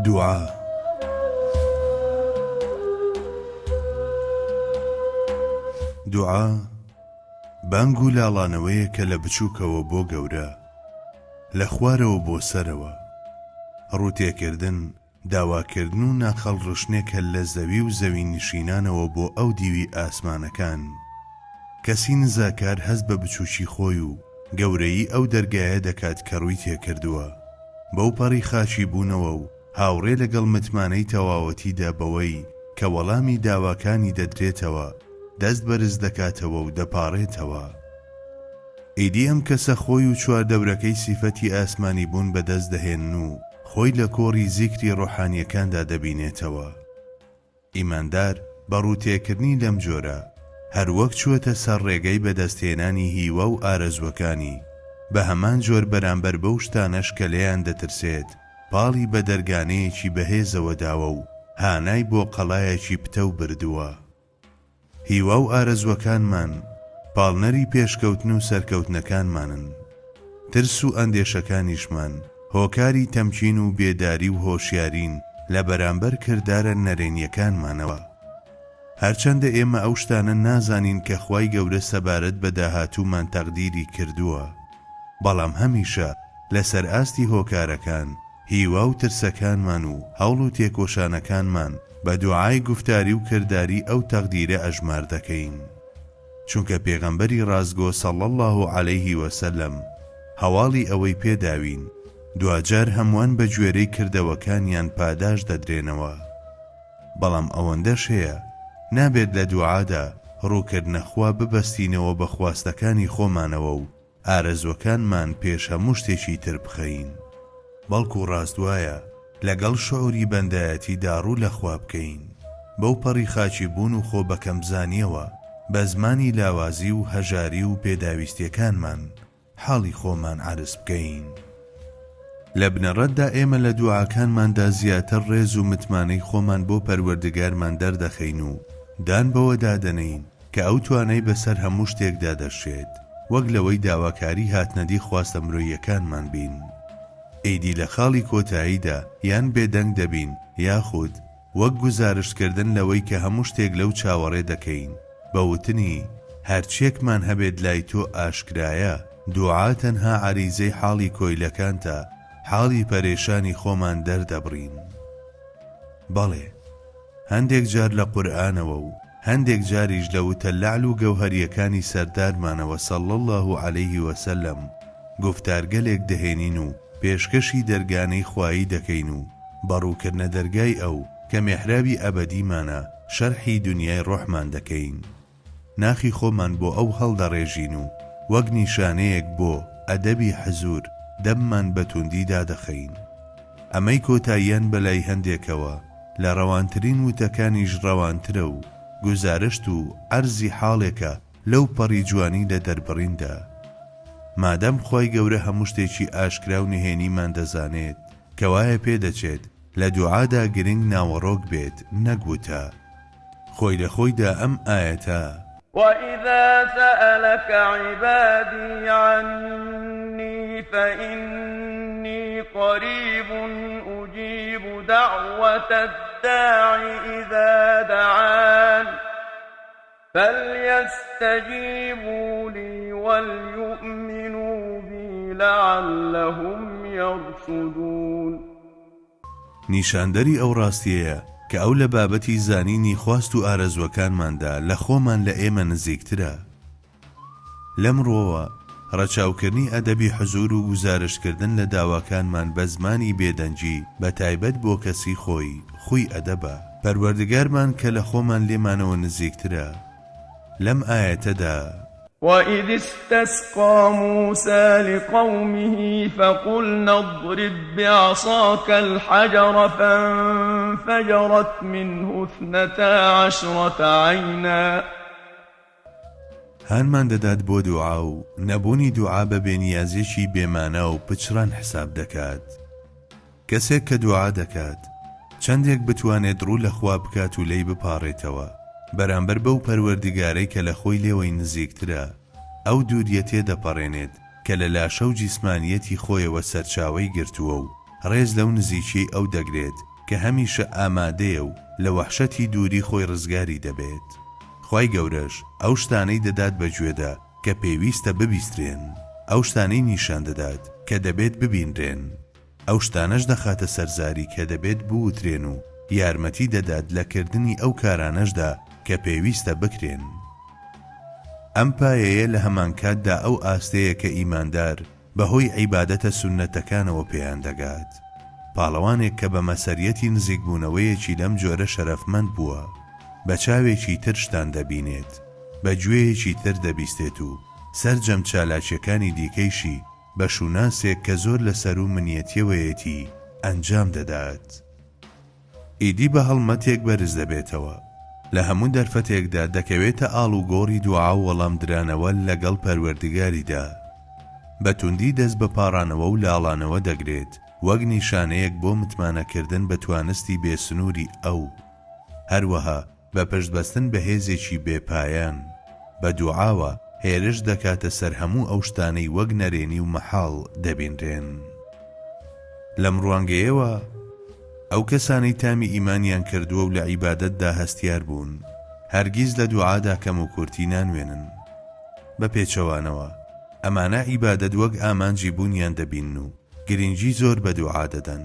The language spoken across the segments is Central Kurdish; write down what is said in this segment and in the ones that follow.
دوعا دوعا بانگ و لاڵانەوەیە کە لە بچووکەوە بۆ گەورە، لە خوارەوە بۆ سەرەوە، ڕوتێکردن، داواکردن و ناخەڵڕشنێکە لە زەوی و زەوی نشینانەوە بۆ ئەو دیوی ئاسمانەکان. کەسی نزاکار هەست بە بچووکی خۆی و گەورەی ئەو دەرگایە دەکات کە ڕووی تێکردووە، بەو پەڕی خاچی بوونەوە و هاوڕێ لەگەڵ متمانەی تەواوەتیدا بەوەی کە وەڵامی داواکانی دەدرێتەوە دەست بەرز دەکاتەوە و دەپاڕێتەوە. ئیدی ئەم کەسە خۆی و چواردەورەکەی سیفەتی ئاسمانی بوون بەدەست دەهێن و خۆی لە کۆڕی زیکری ڕۆحانیەکاندا دەبینێتەوە. ئیماندار بە ڕووتێکردنی لەم جۆرە هەروەک چووەتە سەر ڕێگەی بەدەستهێنانی هیوە و ئارەزوەکانی، بە هەمان جۆر بەرامبەر بەو شتانەش کە لێیان دەترسێت پاڵی بە دەرگانەیەکی بەهێزەوە داوە و هانای بۆ قەڵایەکی پتە و بردووە. هیوا و ئارەزوەکانمان پاڵنەری پێشکەوتن و سەرکەوتنەکانمانن، ترس و ئەندێشەکانیشمان هۆکاری تەمکین و بێداری و هۆشیارین لە بەرامبەر کردارە نەرێنیەکانمانەوە. هەرچەندە ئێمە ئەو شتانە نازانین کە خوای گەورە سەبارەت بە داهاتوومان تەقدیری کردووە، بەڵام هەمیشە لەسەر ئاستی هۆکارەکان، هیوا و ترسەکانمان و هەوڵ و تێکۆشانەکانمان بە دوعای گفتاری و کرداری ئەو تەقدیرە ئەژمار دەکەین. چونکە پێغەمبەری ڕازگۆ صەڵی الله عەلەیه وسەلەم هەواڵی ئەوەی پێداوین، دوجار هەمووان بە گوێرەی کردەوەکانیان پاداش دەدرێنەوە. بەڵام ئەوەندەش هەیە نابێت لە دوعادا ڕووکردنە خوا ببەستینەوە بە خواستەکانی خۆمانەوە و ئارەزوەکانمان پێش هەموو شتێکی تر بخەین، بەڵکو ڕاست وایە لەگەڵ شعوری بەندایەتیدا ڕوو لە خوا بکەین، بەو پەڕی خاچی بوون و خۆ بەکەمزانیەوە بە زمانی لاوازی و هەژاری و پێداویستیەکانمان حاڵی خۆمان عرز بکەین. لە بنەڕەتدا ئێمە لە دوعاکانماندا زیاتر ڕێز و متمانەی خۆمان بۆ پەروەردگارمان دەردەخەین و دان بەوە دادەنەین کە ئەو توانای بەسەر هەموو شتێکدا دەشێت، وەک لەوەی داواکاری هاتنەدی خواستە مرۆییەکانمان بین. ئیدی لە خاڵی کۆتاییدا یان بێدەنگ دەبین یاخود وەک گوزارشکردن لەوەی کە هەموو شتێک لەو چاوەڕێ دەکەین بە وتنی هەرچیەکمان هەبێت لای تۆ ئاشکرایە، دوعا تەنها عەریزەی حاڵی کۆیلەکانتە، حاڵی پەرێشانی خۆمان دەردەبڕین. بەڵێ هەندێک جار لە قورئانەوە و هەندێک جاریش لە وتە لەعل و گەوهەریەکانی سەردارمانەوە صەڵی الله عەلەیه وسەلەم گفتارگەلێک دەهێنین و پێشکەشی دەرگانەی خوایی دەکەین و بەڕووکردنە دەرگای ئەو کە میحرابی ئەبەدیمانە شەرحی دنیای ڕۆحمان دەکەین. ناخی خۆمان بۆ ئەو هەڵدەڕێژین و وەک نیشانەیەک بۆ ئەدەبی حزور دەممان بە توندیدا دەخەین. ئەمەی کۆتاییان بەلای هەندێکەوە لە ڕەوانترین وتەکانیش ڕەوانترە و گزارشت و عەرزی حاڵێکە لەو پەڕی جوانی لە دەربڕیندا. مادەم خوای گەورە هەموو شتێکی ئاشکرا و نهێنیمان دەزانێت، کەوایە پێدەچێت لە دوعادا گرنگ ناوەڕۆک بێت نەگوتە. خۆی لە خۆیدا ئەم ئایەتە وَإِذَا سَأَلَكَ عِبَادِي عَنِّي فَإِنِّي قَرِيبٌ أُجِيبُ دَعْوَةَ الدَّاعِ إِذَا دَعَانِ فَلْيَسْتَجِيبُوا لِي وَلْيُؤْمِنُوا بِي لَعَلَّهُمْ يَرْشُدُونَ. نیشاندەری ئەو ڕاستیەیە کە ئەو لە بابەتی زانینی خواست و ئارەزوەکانماندا لە خۆمان لە ئێمە نزیکترە. لەمڕۆوە ڕەچاوکردنی ئەدەبی حزور و گزارشکردن لە داواکانمان بە زمانی بێدەنجی بە تایبەت بۆ کەسی خۆی ئەدەبە. پەروەردگارمان کە لە خۆمان لێمانەوە نزیکترە. لەم ئایەتەدا وَإِذِ اسْتَسْقَىٰ مُوسَىٰ لِقَوْمِهِ فَقُلْنَا اضْرِب بِّعَصَاكَ الْحَجَرَ فَانفَجَرَتْ مِنْهُ 12 عَيْنًا. هانمان دەدات بۆ دوعا و نەبوونی دوعا بە بێنیازێکی بێمانە و پچڕان حساب دەکات. کەسێک کە دوعا دەکات چەندێک بتوانێت ڕوو لە خوا بکات و لێی بپاڕێتەوە بەرامبەر بەو پەروەردگارەی کە لە خۆی لێوەی نزیکترە، ئەو دووریە تێدەپەڕێنێت کە لە لاشە و جیسمانیەتی خۆیەوە سەرچاوەی گرتووە و ڕێز لەو نزیکەی ئەو دەگرێت کە هەمیشە ئامادەیە و لە وەحشەتی دووری خۆی ڕزگاری دەبێت. خوای گەورەش ئەو شتانەی دەدات بەگوێدا کە پێویستە ببیسترێن، ئەو شتانەی نیشان دەدات کە دەبێت ببینرێن، ئەو شتانەش دەخاتە سەرزاری کە دەبێت بوترێن و یارمەتی دەدات لە کردنی ئەو کارانەشدا کە پێویستە بکرێن. ئەم پایەیە لە هەمان کاتدا ئەو ئاستەیە کە ئیماندار بەهۆی عیبادەتە سونەتەکانەوە پێیان دەگات. پاڵەوانێک کە بە مەسەریەتی نزیکبوونەوەیەکی لەم جۆرە شەرەفمەند بووە، بە چاوێکی تر شتان دەبینێت، بە گوێیەکی تر دەبیستێت و سەرجەم چالاکیەکانی دیکەیشی بە شوناسێک کە زۆر لەسەر و منیەتیەوەیەتی ئەنجام دەدات. ئیدی بە هەڵمەتێک بەرز دەبێتەوە. لە هەموو دەرفەتێکدا دەکەوێتە ئاڵ و گۆڕی دوعا و وەڵام درانەوە لەگەڵ پەروەردگاریدا. بە توندی دەست بە پاڕانەوە و لاڵانەوە دەگرێت، وەک نیشانەیەک بۆ متمانەکردن بە توانستی بێسنووری ئەو. هەروەها بە پشتبەستن بە هێزێکی بێپایان بە دوعاوە هێرش دەکاتە سەر هەموو ئەو شتانەی وەک نەرێنی و مەحاڵ دەبینرێن. لەم ڕوانگەیەوە ئەو کەسانەی تامی ئیمانیان کردووە و لە عیبادەتدا هەستیار بوون هەرگیز لە دوعادا کەم و کورتی نانوێنن. بە پێچەوانەوە ئەمانە عیبادەت وەک ئامانجی بوونیان دەبین و گرنگی زۆر بە دوعا دەدەن.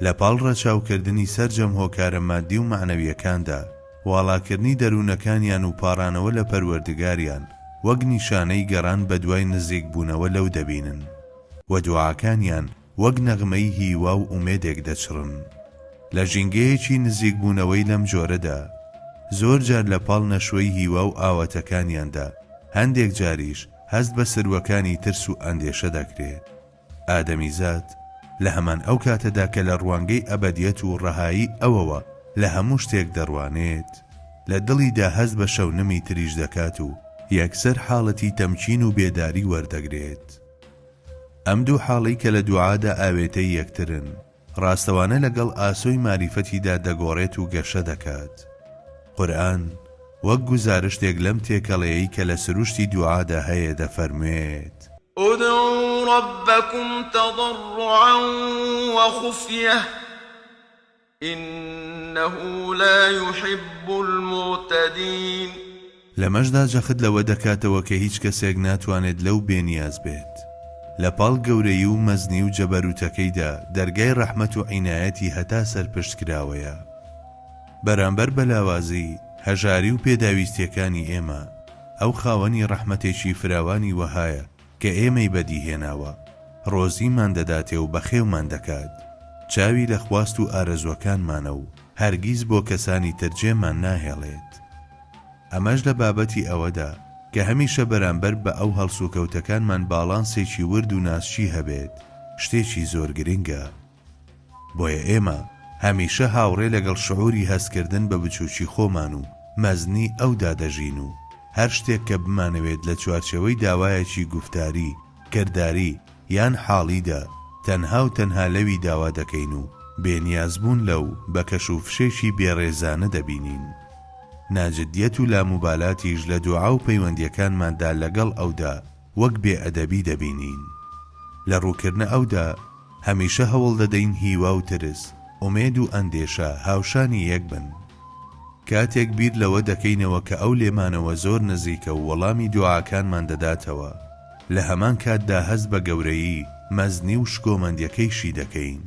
لە پاڵ ڕەچاوکردنی سەرجەم هۆکارە مادی و معنەویەکاندا واڵاکردنی دەروونەکانیان و پاڕانەوە لە پەروەردگاریان وەک نیشانەی گەڕان بە دوای نزیک بوونەوە لەو دەبینن و دوعاکانیان وەک نەغمەی هیوا و ئومێدێک دەچڕن. لە ژینگەیەکی نزیک بوونەوەی لەم جۆرەدا زۆر جار لە پاڵ نەشوەی هیوا و ئاوەتەکانیاندا هەندێک جاریش هەست بە سروەکانی ترس و ئەندێشە دەکرێت. ئادەمیزاد لە هەمان ئەو کاتەدا کە لە ڕوانگەی ئەبەدیەت و ڕەهایی ئەوەوە لە هەموو شتێک دەڕوانێت، لە دڵیدا هەست بە شەونەمی تریش دەکات و یەکسەر حاڵەتی تەمکین و بێداری وەردەگرێت. ئەم دوو حاڵی کە لە دوعادا ئاوێتەی یەکترن ڕاستەوانە لەگەڵ ئاسۆی ماریفەتیدا دەگۆڕێت و گەشە دەکات. قورئان وەک گوزارشتێک لەم تێکەڵەیەی کە لە سروشتی دوعادا هەیە دەفەرموێت: ادعوا ربكم تضرعا وخفية إنه لا يحب المعتدين. لەمەشدا جەخت لەوە دەکاتەوە کە هیچ کەسێک ناتوانێت لەو بێنیاز بێت. لە پاڵ گەورەی و مەزنی و جەبەروتەکەیدا دەرگای ڕەحمەت و عینایەتی هەتا سەرپشتکراوەیە. بەرامبەر بەلاوازی هەژاری و پێداویستیەکانی ئێمە ئەو خاوەنی ڕەحمەتێکی فراوانی وەهایە کە ئێمەی بەدیهێناوە، ڕۆزیمان دەداتێ و بەخێومان دەکات، چاوی لە خواست و ئارەزوەکانمانە و هەرگیز بۆ کەسانی ترجێمان ناهێڵێت. ئەمەش لە بابەتی ئەوەدا کە هەمیشە بەرامبەر بە ئەو هەڵسوکەوتەکانمان باڵانسێکی ورد و ناسچی هەبێت شتێکی زۆر گرنگە. بۆیە ئێمە هەمیشە هاوڕێ لەگەڵ شعوری هەستکردن بە بچووکی خۆمان و مەزنی ئەودا دەژین و هەر شتێک کە بمانەوێت لە چوارچەوەی داوایەکی گوفتاری، کردداری یان حاڵیدا تەنها و تەنها لەوی داوا دەکەین و بێنیازبوون لەو بە کەشوفشێکی بێڕێزانە دەبینین. ناجدیەت و لاموبالاتیش لە دوعا و پەیوەندیەکانماندا لەگەڵ ئەودا وەک بێئەدەبی دەبینین. لە ڕووکردنە ئەودا هەمیشە هەوڵ دەدەین هیوا و ترس، ئومێد و ئەندێشە هاوشانی یەک بن. کاتێک بیر لەوە دەکەینەوە کە ئەو لێمانەوە زۆر نزیکە و وەڵامی دوعاکانمان دەداتەوە، لە هەمان کاتدا هەست بە گەورەیی مەزنی و شکۆمەندیەکەیشی دەکەین.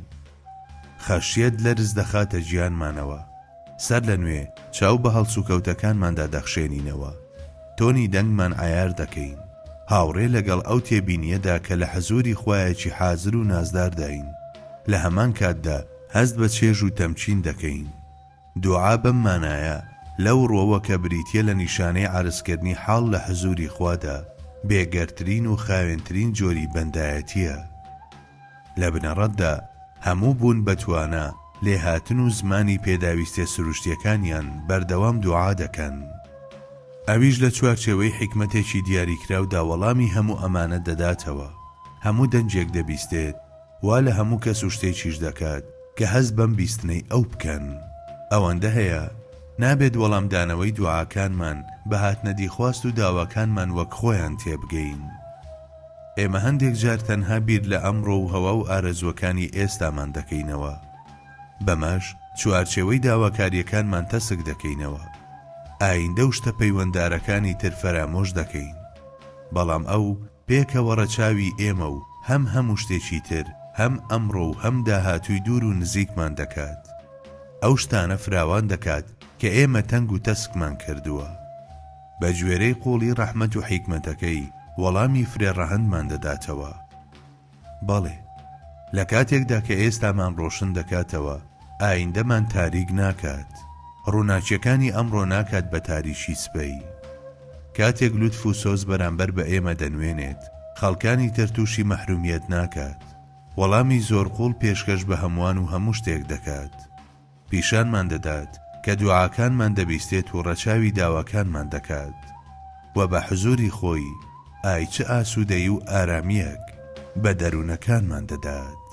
خەشیەت لەرز دەخاتە گیانمانەوە، سەر لە نوێ چاو بە هەڵسوکەوتەکانماندا دەخشێنینەوە، تۆنی دەنگمان عیار دەکەین، هاوڕێ لەگەڵ ئەو تێبینیەدا کە لە حەزوری خوایەکی حازر و نازدار داین، لە هەمان کاتدا هەست بە چێژ و تەمکین دەکەین. دوعا بەم مانایە لەو ڕۆوە کە بریتیە لە نیشانەی عرزکردنی حاڵ لە حەزوری خوادا بێگەرترین و خاوێنترین جۆری بەندایەتیە. لە بنەڕەتدا هەموو بوون بەتوانە لێهاتن و زمانی پێداویستێ سروشتیەکانیان بەردەوام دوعا دەکەن. ئەویش لە چوارچێوەی حکمەتێکی دیاریکراودا وەڵامی هەموو ئەمانە دەداتەوە. هەموو دەنجێک دەبیستێت وا لە هەموو کەس و شتێکیش دەکات کە هەست بەم بیستنەی ئەو بکەن. ئەوەندە هەیە نابێت وەڵامدانەوەی دوعاکانمان بە هاتنەدی خواست و داواکانمان وەک خۆیان تێبگەین. ئێمە هەندێک جار تەنها بیر لە ئەمڕۆ و هەوا و ئارەزوەکانی ئێستامان دەکەینەوە. بەمەش چوارچێوەی داواکاریەکانمان تەسک دەکەینەوە. ئایندە و شتە پەیوەنددارەکانی تر فەرامۆش دەکەین، بەڵام ئەو پێکەوە ڕەچاوی ئێمە و هەم هەموو شتێکی تر، هەم ئەمڕۆ و هەم داهاتووی دوور و نزیکمان دەکات. ئەو شتانە فراوان دەکات کە ئێمە تەنگ و تەسکمان کردووە. بە گوێرەی قوڵی ڕەحمەت و حیکمەتەکەی وەڵامی فرێڕەهەندمان دەداتەوە. بەڵێ، لە کاتێکدا کە ئێستامان ڕۆشن دەکاتەوە، ئایندەمان تاریک ناکات، ڕووناچیەکانی ئەمڕۆ ناکات بە تاریشی سبەی. کاتێک لوتف و سۆز بەرامبەر بە ئێمە دەنوێنێت، خەڵکانی تر تووشی مەحرومیەت ناکات، وەڵامی زۆر قوڵ پێشکەش بە هەمووان و هەموو شتێک دەکات. پیشانمان دەدات کە دوعاکانمان دەبیستێت و ڕەچاوی داواکانمان دەکات، و بە حزوری خۆی ئای چه ئاسوودەی و ئارامیەک بە دەروونەکانمان دەدات.